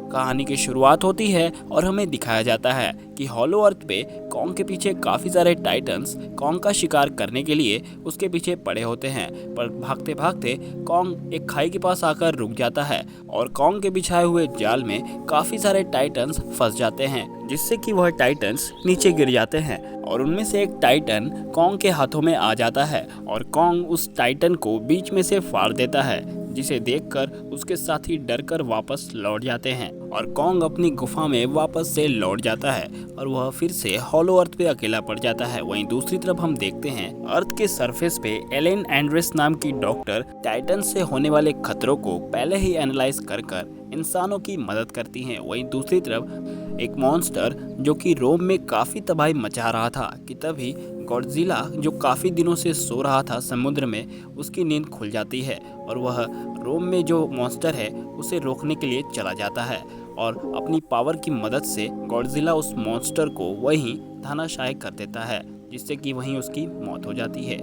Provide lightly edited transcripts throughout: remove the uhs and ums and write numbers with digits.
कहानी की शुरुआत होती है और हमें दिखाया जाता है कि हॉलो अर्थ पे कॉन्ग के पीछे काफ़ी सारे टाइटन्स कॉन्ग का शिकार करने के लिए उसके पीछे पड़े होते हैं। पर भागते भागते कॉन्ग एक खाई के पास आकर रुक जाता है और कॉन्ग के बिछाए हुए जाल में काफ़ी सारे टाइटन्स फंस जाते हैं, जिससे कि वह टाइटन्स नीचे गिर जाते हैं और उनमें से एक टाइटन कॉन्ग के हाथों में आ जाता है और कॉन्ग उस टाइटन को बीच में से फाड़ देता है, जिसे देखकर उसके साथी डरकर वापस लौट जाते हैं और कॉन्ग अपनी गुफा में वापस से लौट जाता है और वह फिर से हॉलो अर्थ पे अकेला पड़ जाता है। वहीं दूसरी तरफ हम देखते हैं अर्थ के सरफेस पे एलेन एंड्रेस नाम की डॉक्टर टाइटन से होने वाले खतरों को पहले ही एनालाइज कर इंसानों की मदद करती हैं। वहीं दूसरी तरफ एक मॉन्स्टर जो कि रोम में काफ़ी तबाही मचा रहा था कि तभी गॉडजिला जो काफ़ी दिनों से सो रहा था समुद्र में, उसकी नींद खुल जाती है और वह रोम में जो मॉन्स्टर है उसे रोकने के लिए चला जाता है और अपनी पावर की मदद से गॉडजिला उस मॉन्स्टर को वहीं धराशायी कर देता है, जिससे कि वहीं उसकी मौत हो जाती है।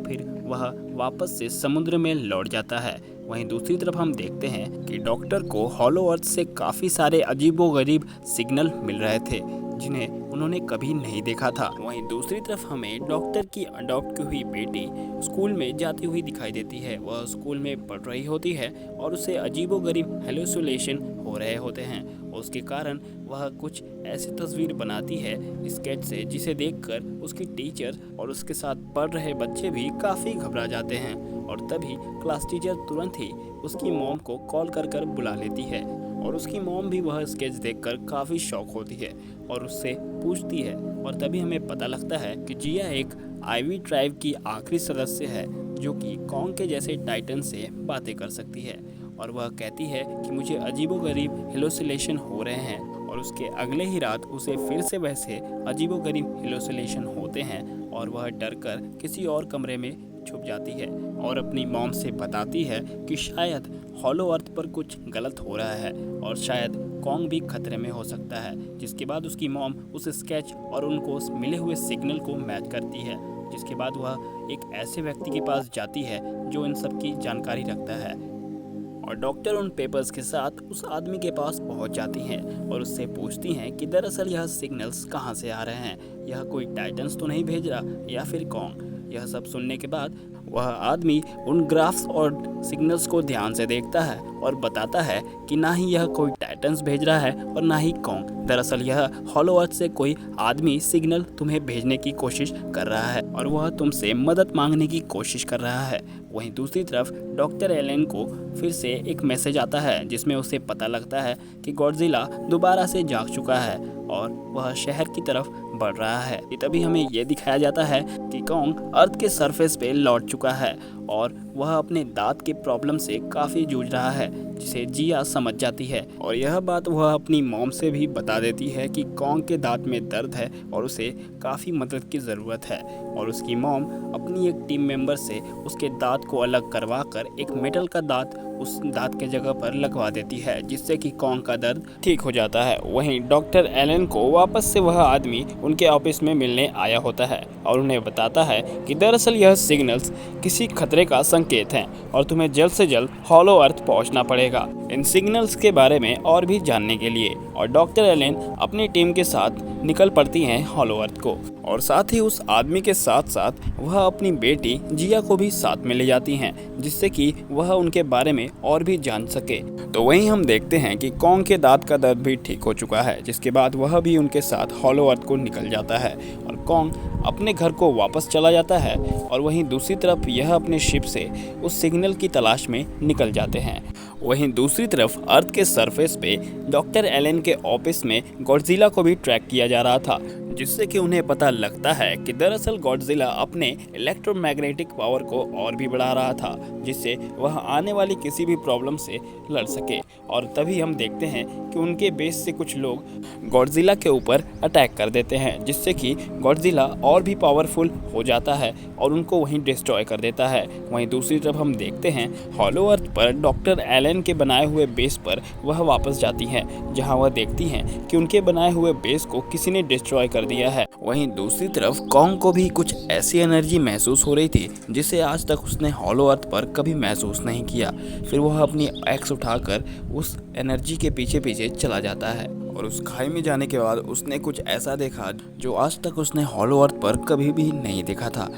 फिर वह वापस से समुद्र में लौट जाता है। वहीं दूसरी तरफ हम देखते हैं कि डॉक्टर को हॉलो अर्थ से काफ़ी सारे अजीबोगरीब सिग्नल मिल रहे थे जिन्हें उन्होंने कभी नहीं देखा था। वहीं दूसरी तरफ हमें डॉक्टर की अडॉप्ट की हुई बेटी स्कूल में जाती हुई दिखाई देती है। वह स्कूल में पढ़ रही होती है और उसे अजीबोगरीब हेलुसिनेशन हो रहे होते हैं। उसके कारण वह कुछ ऐसी तस्वीर बनाती है स्केच से, जिसे देखकर उसकी टीचर और उसके साथ पढ़ रहे बच्चे भी काफ़ी घबरा जाते हैं और तभी क्लास टीचर तुरंत ही उसकी मॉम को कॉल कर बुला लेती है और उसकी मॉम भी वह स्केच देखकर काफ़ी शॉक होती है और उससे पूछती है और तभी हमें पता लगता है कि जिया एक आईवी ट्राइब की आखिरी सदस्य है जो कि कॉन्ग के जैसे टाइटन से बातें कर सकती है और वह कहती है कि मुझे अजीबोगरीब हेलुसिनेशन हो रहे हैं और उसके अगले ही रात उसे फिर से वैसे अजीबोगरीब हेलुसिनेशन होते हैं और वह डरकर किसी और कमरे में छुप जाती है और अपनी मॉम से बताती है कि शायद हॉलो अर्थ पर कुछ गलत हो रहा है और शायद कॉन्ग भी खतरे में हो सकता है। जिसके बाद उसकी मॉम उस स्केच और उनको उस मिले हुए सिग्नल को मैच करती है, जिसके बाद वह एक ऐसे व्यक्ति के पास जाती है जो इन सब की जानकारी रखता है और डॉक्टर उन पेपर्स के साथ उस आदमी के पास पहुंच जाती हैं और उससे पूछती हैं कि दरअसल यह सिग्नल्स कहां से आ रहे हैं, यह कोई टाइटन्स तो नहीं भेज रहा या फिर कॉन्ग। यह सब सुनने के बाद वह आदमी उन ग्राफ्स और सिग्नल्स को ध्यान से देखता है और बताता है कि ना ही यह कोई टाइटन्स भेज रहा है और ना ही कॉन्ग। दरअसल यह हॉलो अर्थ से कोई आदमी सिग्नल तुम्हें भेजने की कोशिश कर रहा है और वह तुमसे मदद मांगने की कोशिश कर रहा है। वहीं दूसरी तरफ डॉक्टर एलेन को फिर से एक मैसेज आता है जिसमें उसे पता लगता है कि गॉडजिला दोबारा से जाग चुका है और वह शहर की तरफ बढ़ रहा है। तभी हमें यह दिखाया जाता है कि कॉन्ग अर्थ के सरफेस पे लौट चुका है और वह अपने दांत के प्रॉब्लम से काफ़ी जूझ रहा है, जिसे जिया समझ जाती है और यह बात वह अपनी मॉम से भी बता देती है कि कॉन्ग के दांत में दर्द है और उसे काफ़ी मदद की ज़रूरत है और उसकी मॉम अपनी एक टीम मेंबर से उसके दांत को अलग करवा कर एक मेटल का दांत उस दांत के जगह पर लगवा देती है, जिससे कि कॉन्ग का दर्द ठीक हो जाता है। वहीं डॉक्टर एलन को वापस से वह आदमी उनके ऑफिस में मिलने आया होता है और उन्हें बताता है कि दरअसल यह सिग्नल्स किसी खतरे का संकेत हैं और तुम्हें जल्द से जल्द हॉलो अर्थ पहुंचना पड़ेगा इन सिग्नल्स के बारे में और भी जानने के लिए। और डॉक्टर एलेन अपनी टीम के साथ निकल पड़ती हैं हॉलो अर्थ को और साथ ही उस आदमी के साथ साथ वह अपनी बेटी जिया को भी साथ में ले जाती हैं, जिससे कि वह उनके बारे में और भी जान सके। तो वहीं हम देखते हैं कि कॉन्ग के दांत का दर्द भी ठीक हो चुका है, जिसके बाद वह भी उनके साथ हॉलो अर्थ को निकल जाता है और कॉन्ग अपने घर को वापस चला जाता है और वहीं दूसरी तरफ यह अपने शिप से उस सिग्नल की तलाश में निकल जाते हैं। वहीं दूसरी तरफ अर्थ के सरफेस पे डॉक्टर एलेन के ऑफिस में गॉडजिला को भी ट्रैक किया जा रहा था, जिससे कि उन्हें पता लगता है कि दरअसल गॉडजिला अपने इलेक्ट्रोमैग्नेटिक पावर को और भी बढ़ा रहा था, जिससे वह आने वाली किसी भी प्रॉब्लम से लड़ सके। और तभी हम देखते हैं कि उनके बेस से कुछ लोग गॉडजिला के ऊपर अटैक कर देते हैं, जिससे कि गॉडजिला और भी पावरफुल हो जाता है और उनको वहीं डिस्ट्रॉय कर देता है। वहीं दूसरी तरफ हम देखते हैं हॉलो अर्थ पर डॉक्टर एलेन एलन के बनाए हुए बेस पर वह वापस जाती हैं, जहां वह देखती हैं कि उनके बनाए हुए बेस को किसी ने डिस्ट्रॉय कर दिया है। वहीं दूसरी तरफ कॉन्ग को भी कुछ ऐसी एनर्जी महसूस हो रही थी जिसे आज तक उसने हॉलो अर्थ पर कभी महसूस नहीं किया। फिर वह अपनी एक्स उठाकर उस एनर्जी के पीछे पीछे चला जाता है और उस खाई में जाने के बाद उसने कुछ ऐसा देखा जो आज तक उसने हॉलो अर्थ पर कभी भी नहीं देखा था।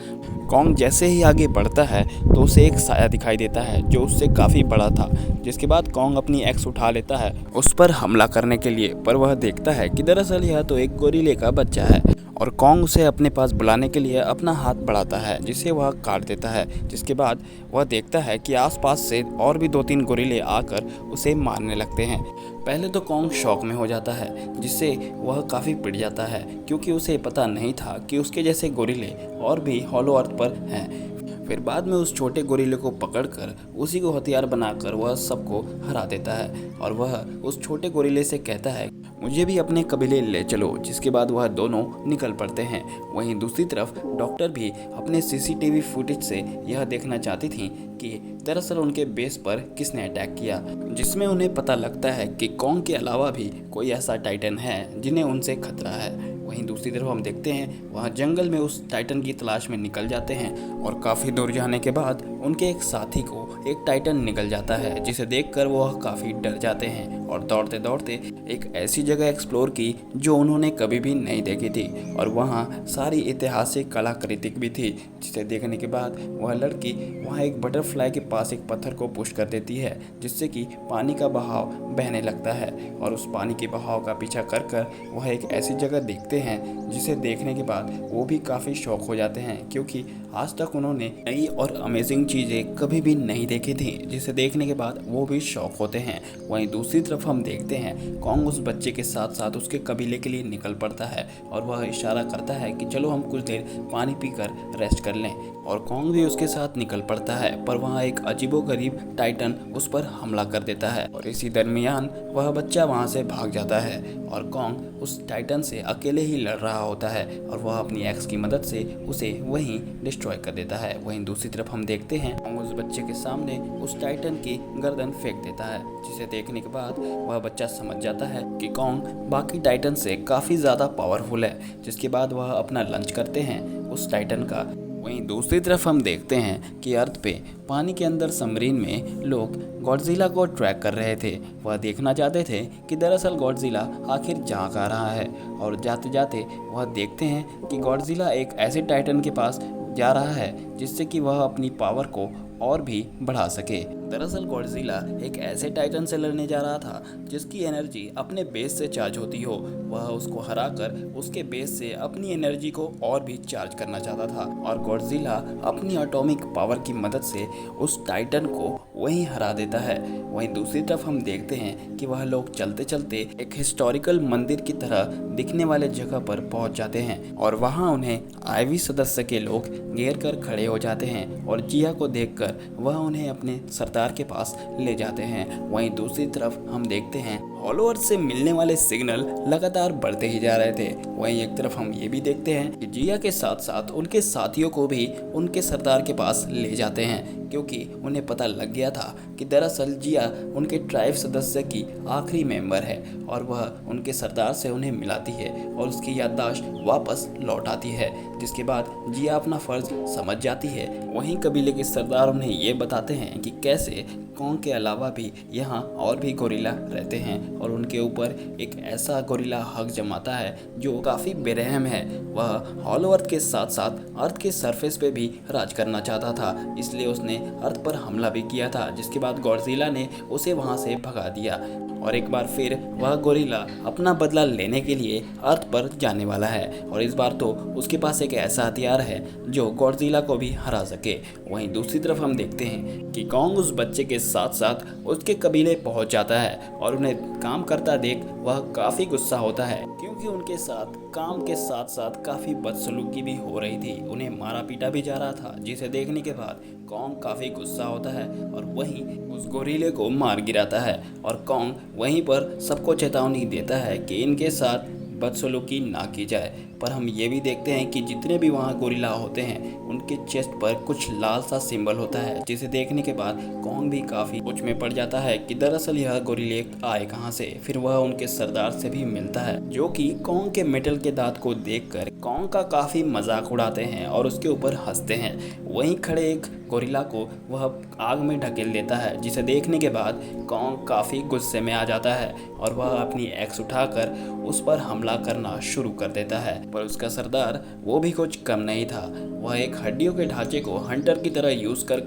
कॉन्ग जैसे ही आगे बढ़ता है तो उसे एक साया दिखाई देता है जो उससे काफ़ी बड़ा था, जिसके बाद कॉन्ग अपनी एक्स उठा लेता है उस पर हमला करने के लिए, पर वह देखता है कि दरअसल यह तो एक गोरिल्ले का बच्चा है और कॉन्ग उसे अपने पास बुलाने के लिए अपना हाथ बढ़ाता है जिसे वह काट देता है। जिसके बाद वह देखता है कि आसपास से और भी 2-3 गोरिल्ले आकर उसे मारने लगते हैं। पहले तो कॉन्ग शॉक में हो जाता है, जिससे वह काफ़ी पिट जाता है क्योंकि उसे पता नहीं था कि उसके जैसे गोरिल्ले और भी हॉलो अर्थ पर हैं। फिर बाद में उस छोटे गोरिल्ले को पकड़कर उसी को हथियार बनाकर वह सबको हरा देता है और वह उस छोटे गोरिल्ले से कहता है मुझे भी अपने कबीले ले चलो, जिसके बाद वह दोनों निकल पड़ते हैं। वहीं दूसरी तरफ डॉक्टर भी अपने सीसीटीवी फुटेज से यह देखना चाहती थी कि दरअसल उनके बेस पर किसने अटैक किया, जिसमें उन्हें पता लगता है कि कॉन्ग के अलावा भी कोई ऐसा टाइटन है जिन्हें उनसे खतरा है। वहीं दूसरी तरफ हम देखते हैं वहाँ जंगल में उस टाइटन की तलाश में निकल जाते हैं और काफ़ी दूर जाने के बाद उनके एक साथी को एक टाइटन निकल जाता है, जिसे देखकर वह काफ़ी डर जाते हैं और दौड़ते दौड़ते एक ऐसी जगह एक्सप्लोर की जो उन्होंने कभी भी नहीं देखी थी और वहाँ सारी ऐतिहासिक कलाकृति भी थी, जिसे देखने के बाद वह लड़की वहाँ एक बटरफ्लाई के पास एक पत्थर को पुश कर देती है, जिससे कि पानी का बहाव बहने लगता है और उस पानी के बहाव का पीछा कर कर वह एक ऐसी जगह देखते हैं जिसे देखने के बाद वो भी काफ़ी शौक हो जाते हैं, क्योंकि आज तक उन्होंने नई और अमेजिंग चीज़ें कभी भी नहीं देखी थी, जिसे देखने के बाद वो भी शौक होते हैं। वहीं दूसरी तरफ हम देखते हैं कॉन्ग उस बच्चे के साथ साथ उसके कबीले के लिए निकल पड़ता है और वह इशारा करता है कि चलो हम कुछ देर पानी पीकर रेस्ट कर लें, और कॉन्ग भी उसके साथ निकल पड़ता है। पर वहाँ एक अजीबोगरीब टाइटन उस पर हमला कर देता है और इसी दरमियान वह बच्चा वहाँ से भाग जाता है और कॉन्ग उस टाइटन से अकेले ही लड़ रहा होता है और वह अपनी एक्स की मदद से उसे वहीं डिस्ट्रॉय कर देता है। वहीं दूसरी तरफ हम देखते हैं कॉन्ग उस बच्चे के सामने उस टाइटन की गर्दन फेंक देता है, जिसे देखने के बाद वह बच्चा समझ जाता है कि कॉन्ग बाकी टाइटन से काफ़ी ज़्यादा पावरफुल है, जिसके बाद वह अपना लंच करते हैं उस टाइटन का। वहीं दूसरी तरफ हम देखते हैं कि अर्थ पे पानी के अंदर सबमरीन में लोग गॉडजिला को ट्रैक कर रहे थे। वह देखना चाहते थे कि दरअसल गॉडजिला आखिर जहाँ आ रहा है, और जाते जाते वह देखते हैं कि गॉडजिला एक ऐसे टाइटन के पास जा रहा है जिससे कि वह अपनी पावर को और भी बढ़ा सके। दरअसल गॉडजिला एक ऐसे टाइटन से लड़ने जा रहा था जिसकी एनर्जी अपने बेस से चार्ज होती हो। वह उसको हराकर उसके बेस से अपनी एनर्जी को और भी चार्ज करना चाहता था और गॉडजिला अपनी एटॉमिक पावर की मदद से उस टाइटन को वहीं हरा देता है। वहीं दूसरी तरफ हम देखते हैं कि वह लोग चलते चलते एक हिस्टोरिकल मंदिर की तरह दिखने वाले जगह पर पहुंच जाते हैं और वहां उन्हें आईवी सदस्य के लोग घेर कर खड़े हो जाते हैं और जिया को देखकर वह उन्हें अपने सरदार के पास ले जाते हैं। वहीं दूसरी तरफ हम देखते हैं हॉलो अर्थ से मिलने वाले सिग्नल लगातार बढ़ते ही जा रहे थे। वहीं एक तरफ हम ये भी देखते हैं कि जिया के साथ साथ उनके साथियों को भी उनके सरदार के पास ले जाते हैं, क्योंकि उन्हें पता लग गया था कि दरअसल जिया उनके ट्राइब सदस्य की आखिरी मेंबर है और वह उनके सरदार से उन्हें मिलाती है और उसकी याददाश्त वापस लौट आती है, जिसके बाद जिया अपना फ़र्ज समझ जाती है। वहीं कबीले के सरदार उन्हें ये बताते हैं कि कैसे कॉन्ग के अलावा भी यहाँ और भी गोरिल्ला रहते हैं और उनके ऊपर एक ऐसा गोरिल्ला हक जमाता है जो काफ़ी बेरहम है। वह हॉलो अर्थ के साथ साथ अर्थ के सरफेस पे भी राज करना चाहता था, इसलिए उसने अर्थ पर हमला भी किया था, जिसके बाद गॉडजिला ने उसे वहाँ से भगा दिया और एक बार फिर वह गोरिल्ला अपना बदला लेने के लिए अर्थ पर जाने वाला है और इस बार तो उसके पास एक ऐसा हथियार है जो गॉडजिला को भी हरा सके। वहीं दूसरी तरफ हम देखते हैं कि कॉन्ग उस बच्चे के साथ साथ उसके कबीले पहुंच जाता है और उन्हें काम करता देख वह काफ़ी गुस्सा होता है, क्योंकि उनके साथ काम के साथ साथ काफ़ी बदसलूकी भी हो रही थी, उन्हें मारा पीटा भी जा रहा था, जिसे देखने के बाद कॉन्ग काफ़ी गुस्सा होता है और वहीं उस गोरिल्ले को मार गिराता है और कॉन्ग वहीं पर सबको चेतावनी देता है कि इनके साथ बदसलूकी ना की जाए। पर हम ये भी देखते हैं कि जितने भी वहाँ गोरिल्ला होते हैं उनके चेस्ट पर कुछ लाल सा सिंबल होता है, जिसे देखने के बाद कॉन्ग भी काफ़ी सोच में पड़ जाता है कि दरअसल यह गोरिल्ले आए कहाँ से। फिर वह उनके सरदार से भी मिलता है, जो कि कॉन्ग के मेटल के दांत को देखकर कॉन्ग का काफ़ी मजाक उड़ाते हैं और उसके ऊपर हंसते हैं। वहीं खड़े एक गोरिल्ला को वह आग में ढकेल देता है, जिसे देखने के बाद कॉन्ग काफ़ी गुस्से में आ जाता है और वह अपनी एक्स उठाकर उस पर हमला करना शुरू कर देता है। पर उसका सरदार वो भी कुछ कम नहीं था। वह एक हड्डियों के ढांचे को हंटर की तरह यूज़ कर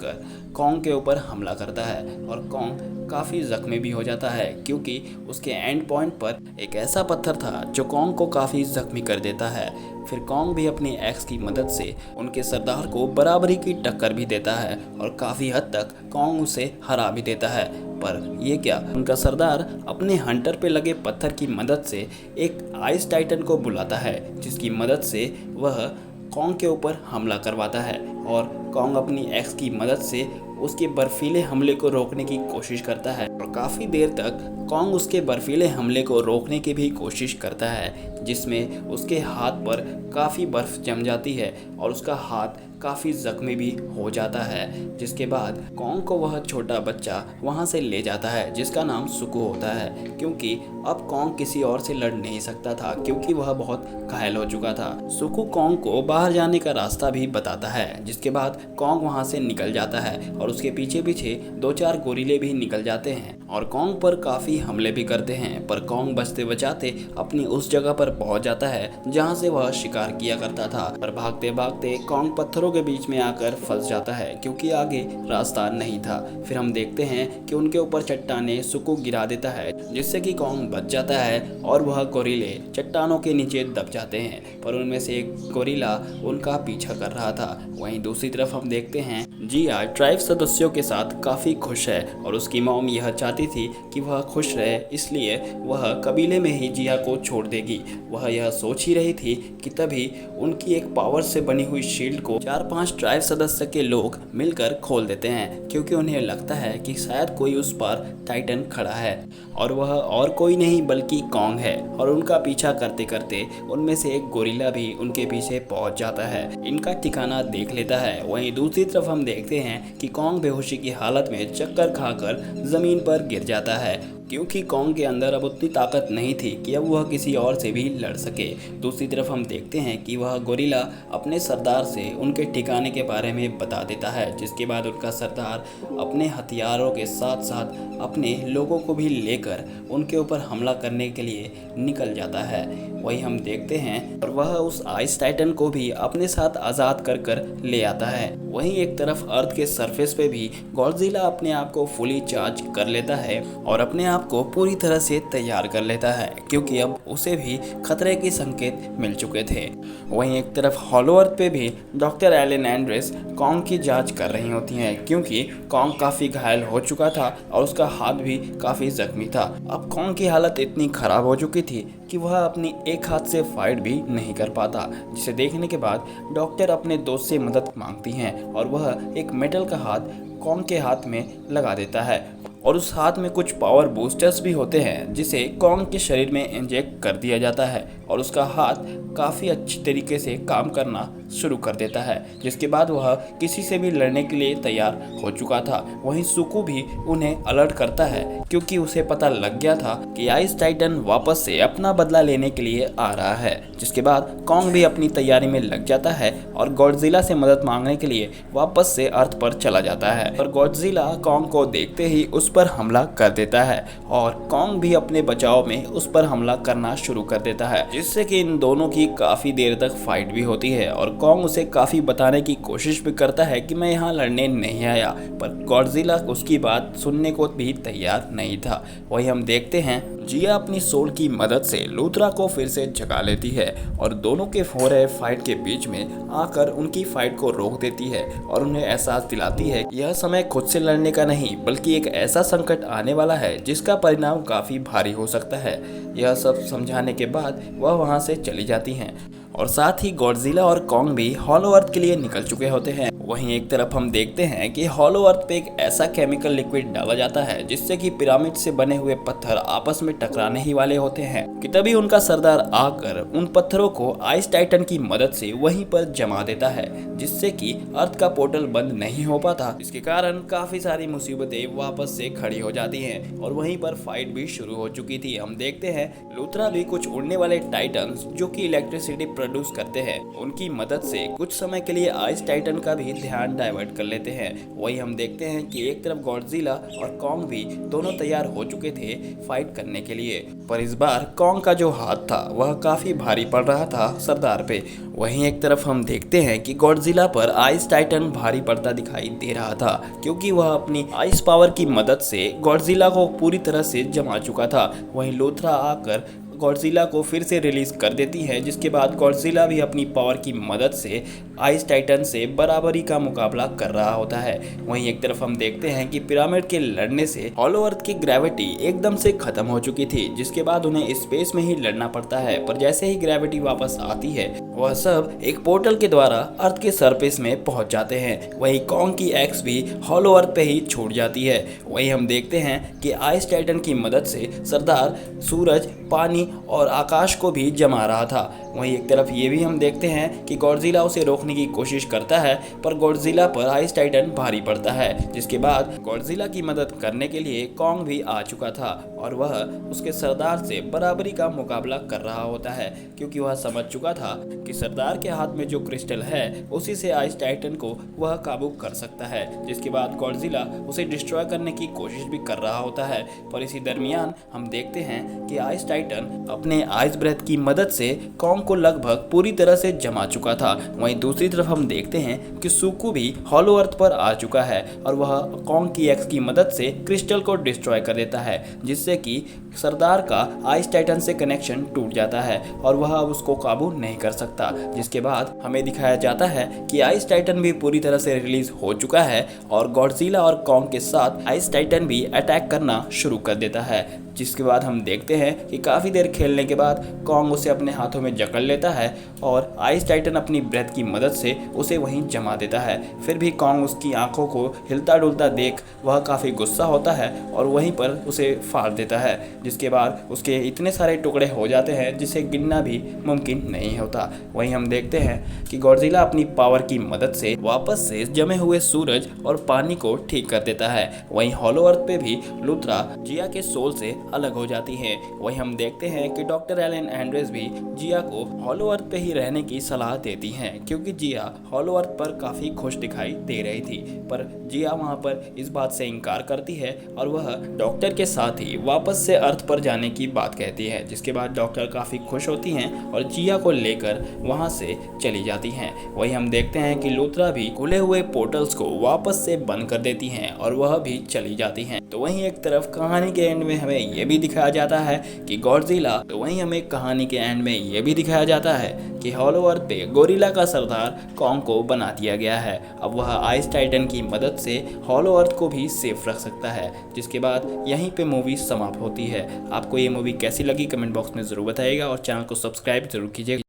कॉन्ग के ऊपर हमला करता है और कॉन्ग काफ़ी ज़ख्मी भी हो जाता है, क्योंकि उसके एंड पॉइंट पर एक ऐसा पत्थर था जो कॉन्ग को काफ़ी ज़ख्मी कर देता है। फिर कॉन्ग भी अपनी एक्स की मदद से उनके सरदार को बराबरी की टक्कर भी देता है और काफ़ी हद तक कॉन्ग उसे हरा भी देता है। पर ये क्या, उनका सरदार अपने हंटर पे लगे पत्थर की मदद से एक आइस टाइटन को बुलाता है, जिसकी मदद से वह कॉन्ग के ऊपर हमला करवाता है और कॉन्ग अपनी एक्स की मदद से उसके बर्फीले हमले को रोकने की कोशिश करता है और काफ़ी देर तक कॉन्ग उसके बर्फीले हमले को रोकने की भी कोशिश करता है, जिसमें उसके हाथ पर काफ़ी बर्फ़ जम जाती है और उसका हाथ काफ़ी ज़ख्मी भी हो जाता है। जिसके बाद कॉन्ग को वह छोटा बच्चा वहाँ से ले जाता है, जिसका नाम सुकू होता है, क्योंकि अब कॉन्ग किसी और से लड़ नहीं सकता था, क्योंकि वह बहुत घायल हो चुका था। सुकू कॉन्ग को बाहर जाने का रास्ता भी बताता है, जिसके बाद कॉन्ग वहाँ से निकल जाता है और उसके पीछे पीछे 2-4 गोरिल्ले भी निकल जाते हैं और कॉन्ग पर काफ़ी हमले भी करते हैं। पर कॉन्ग बचते बचाते अपनी उस जगह पर पहुंच जाता है जहां से वह शिकार किया करता था। पर भागते भागते कॉन्ग पत्थरों के बीच में आकर फंस जाता है, क्योंकि आगे रास्ता नहीं था। फिर हम देखते हैं कि उनके ऊपर चट्टाने सुकू गिरा देता है, जिससे कि कॉन्ग बच जाता है और वह गोरिल्ले चट्टानों के नीचे दब जाते हैं। पर उनमें से एक गोरिल्ला उनका पीछा कर रहा था। वहीं दूसरी तरफ हम देखते हैं जिया ट्राइब सदस्यों के साथ काफ़ी खुश है और उसकी मॉम यह चाहती थी कि वह खुश रहे, इसलिए वह कबीले में ही जिया को छोड़ देगी। वह यह सोच ही रही थी कि तभी उनकी एक पावर से बनी हुई शील्ड को 4-5 ट्राइब सदस्य के लोग मिलकर खोल देते हैं, क्योंकि उन्हें लगता है कि शायद कोई उस पर टाइटन खड़ा है और वह और कोई नहीं बल्कि कॉन्ग है। और उनका पीछा करते करते उनमें से एक गोरिल्ला भी उनके पीछे पहुंच जाता है, इनका ठिकाना देख लेता है। वहीं दूसरी तरफ हम देखते हैं कि कॉन्ग बेहोशी की हालत में चक्कर खाकर जमीन पर गिर जाता है, क्योंकि कॉन्ग के अंदर अब उतनी ताकत नहीं थी कि अब वह किसी और से भी लड़ सके। दूसरी तरफ हम देखते हैं कि वह गोरिल्ला अपने सरदार से उनके ठिकाने के बारे में बता देता है, जिसके बाद उनका सरदार अपने हथियारों के साथ साथ अपने लोगों को भी लेकर उनके ऊपर हमला करने के लिए निकल जाता है। वही हम देखते हैं और वह उस आइस टाइटन को भी अपने साथ आज़ाद कर ले आता है। वहीं एक तरफ अर्थ के सरफेस पे भी गॉडजिला अपने आप को फुली चार्ज कर लेता है और अपने आप को पूरी तरह से तैयार कर लेता है, क्योंकि अब उसे भी खतरे के संकेत मिल चुके थे। वहीं एक तरफ हॉलो अर्थ पे भी डॉक्टर एलन एंड्रेस कॉन्ग की जांच कर रही होती हैं, क्योंकि कॉन्ग काफ़ी घायल हो चुका था और उसका हाथ भी काफ़ी जख्मी था। अब कॉन्ग की हालत इतनी ख़राब हो चुकी थी कि वह अपनी एक हाथ से फाइट भी नहीं कर पाता, जिसे देखने के बाद डॉक्टर अपने दोस्त से मदद मांगती हैं और वह एक मेटल का हाथ कॉन्ग के हाथ में लगा देता है और उस हाथ में कुछ पावर बूस्टर्स भी होते हैं, जिसे कॉन्ग के शरीर में इंजेक्ट कर दिया जाता है और उसका हाथ काफ़ी अच्छी तरीके से काम करना शुरू कर देता है, जिसके बाद वह किसी से भी लड़ने के लिए तैयार हो चुका था। वहीं सुकू भी उन्हें अलर्ट करता है, क्योंकि उसे पता लग गया था कि आइस टाइटन वापस से अपना बदला लेने के लिए आ रहा है। जिसके बाद कॉन्ग भी अपनी तैयारी में लग जाता है और गॉडजिला से मदद मांगने के लिए वापस से अर्थ पर चला जाता है। और गॉडजिला कॉन्ग को देखते ही उस पर हमला कर देता है और कॉन्ग भी अपने बचाव में उस पर हमला करना शुरू कर देता है, जिससे कि इन दोनों की काफ़ी देर तक फाइट भी होती है और कॉन्ग उसे काफ़ी बताने की कोशिश भी करता है कि मैं यहाँ लड़ने नहीं आया, पर गॉडजिला उसकी बात सुनने को भी तैयार नहीं था। वही हम देखते हैं जिया अपनी सोल की मदद से लूथरा को फिर से जगा लेती है और दोनों के हो रहे फाइट के बीच में आकर उनकी फाइट को रोक देती है और उन्हें एहसास दिलाती है कि यह समय खुद से लड़ने का नहीं बल्कि एक ऐसा संकट आने वाला है जिसका परिणाम काफ़ी भारी हो सकता है। यह सब समझाने के बाद वह वहाँ से चली जाती हैं और साथ ही गॉडजिला और कॉन्ग भी हॉलो अर्थ के लिए निकल चुके होते हैं। वहीं एक तरफ हम देखते हैं कि हॉलो अर्थ पे एक ऐसा केमिकल लिक्विड डाला जाता है जिससे कि पिरामिड से बने हुए पत्थर आपस में टकराने ही वाले होते हैं कि तभी उनका सरदार आकर उन पत्थरों को आइस टाइटन की मदद से वहीं पर जमा देता है, जिससे कि अर्थ का पोर्टल बंद नहीं हो पाता। इसके कारण काफी सारी मुसीबतें वापस से खड़ी हो जाती हैं और वहीं पर फाइट भी शुरू हो चुकी थी। हम देखते हैं लूथरा भी कुछ उड़ने वाले टाइटन्स जो कि इलेक्ट्रिसिटी प्रोड्यूस करते हैं उनकी मदद से कुछ समय के लिए आइस टाइटन का भी ध्यान डाइवर्ट कर लेते हैं। वही हम देखते हैं कि एक तरफ गॉडजिला और कॉन्ग भी दोनों तैयार हो चुके थे फाइट करने के लिए, पर इस बार कॉन्ग का जो हाथ था वह काफी भारी पड़ रहा था सरदार पे। वहीं एक तरफ हम देखते हैं कि गॉडजिला पर आइस टाइटन भारी पड़ता दिखाई दे रहा था क्योंकि वह अपनी आइस पावर की मदद से गॉडजिला को पूरी तरह से जमा चुका था। वहीं लूथरा आकर गॉडजिला को फिर से रिलीज कर देती है, जिसके बाद गॉडजिला भी अपनी पावर की मदद से आइस टाइटन से बराबरी का मुकाबला कर रहा होता है। वहीं एक तरफ हम देखते हैं कि पिरामिड के लड़ने से हॉलो अर्थ की ग्रेविटी एकदम से खत्म हो चुकी थी, जिसके बाद उन्हें स्पेस में ही लड़ना पड़ता है। पर जैसे ही ग्रेविटी वापस आती है वह सब एक पोर्टल के द्वारा अर्थ के सरफेस में पहुंच जाते हैं। वहीं कॉन्ग की एक्स भी हॉलो अर्थ पे ही छूट जाती है। वहीं हम देखते हैं कि आइस टाइटन की मदद से सरदार सूरज, पानी और आकाश को भी जमा रहा था। वहीं एक तरफ ये भी हम देखते हैं कि गॉडजिला उसे रोकने की कोशिश करता है, पर गॉडजिला पर आइस टाइटन भारी पड़ता है, जिसके बाद गॉडजिला की मदद करने के लिए कॉन्ग भी आ चुका था और वह उसके सरदार से बराबरी का मुकाबला कर रहा होता है क्योंकि वह समझ चुका था कि सरदार के हाथ में जो क्रिस्टल है उसी से आइस टाइटन को वह काबू कर सकता है। जिसके बाद गॉडजिला उसे डिस्ट्रॉय करने की कोशिश भी कर रहा होता है, पर इसी दरमियान हम देखते हैं कि आइस टाइटन अपने आइस ब्रेथ की मदद से कॉन्ग को लगभग पूरी तरह से जमा चुका था। वहीं दूसरी तरफ हम देखते हैं कि सुकू भी हॉलो अर्थ पर आ चुका है और वह कॉन्ग की एक्स की मदद से क्रिस्टल को डिस्ट्रॉय कर देता है, जिससे कि सरदार का आइस टाइटन से कनेक्शन टूट जाता है और वह अब उसको काबू नहीं कर सकता। जिसके बाद हमें दिखाया जाता है कि आइस टाइटन भी पूरी तरह से रिलीज हो चुका है और गॉडजिला और कॉन्ग के साथ आइस टाइटन भी अटैक करना शुरू कर देता है। जिसके बाद हम देखते हैं कि काफ़ी देर खेलने के बाद कॉन्ग उसे अपने हाथों में जकड़ लेता है और आइस टाइटन अपनी ब्रेथ की मदद से उसे वहीं जमा देता है। फिर भी कॉन्ग उसकी आंखों को हिलता डुलता देख वह काफ़ी गुस्सा होता है और वहीं पर उसे फाड़ देता है, जिसके बाद उसके इतने सारे टुकड़े हो जाते हैं जिसे गिनना भी मुमकिन नहीं होता। वहीं हम देखते हैं कि गॉडजिला अपनी पावर की मदद से वापस से जमे हुए सूरज और पानी को ठीक कर देता है। वहीं हॉलो अर्थ पे भी लूथरा जिया के सोल से अलग हो जाती है। वहीं हम देखते हैं कि डॉक्टर एलन एंड्रेस भी जिया को हॉलो अर्थ पे ही रहने की सलाह देती हैं क्योंकि जिया हॉलो अर्थ पर काफ़ी खुश दिखाई दे रही थी, पर जिया वहां पर इस बात से इनकार करती है और वह डॉक्टर के साथ ही वापस से अर्थ पर जाने की बात कहती है। जिसके बाद डॉक्टर काफ़ी खुश होती हैं और जिया को लेकर वहां से चली जाती हैं। वहीं हम देखते हैं कि लूथरा भी खुले हुए पोर्टल्स को वापस से बंद कर देती हैं और वह भी चली जाती हैं। तो वहीं एक तरफ कहानी के एंड में हमें यह भी दिखाया जाता है कि गॉडजिला, तो वहीं हमें कहानी के एंड में यह भी दिखाया जाता है कि हॉलो अर्थ पे गोरिल्ला का सरदार कॉन्ग को बना दिया गया है। अब वह आइस टाइटन की मदद से हॉलो अर्थ को भी सेफ रख सकता है। जिसके बाद यहीं पे मूवी समाप्त होती है। आपको ये मूवी कैसी लगी कमेंट बॉक्स में ज़रूर बताइएगा और चैनल को सब्सक्राइब जरूर कीजिएगा।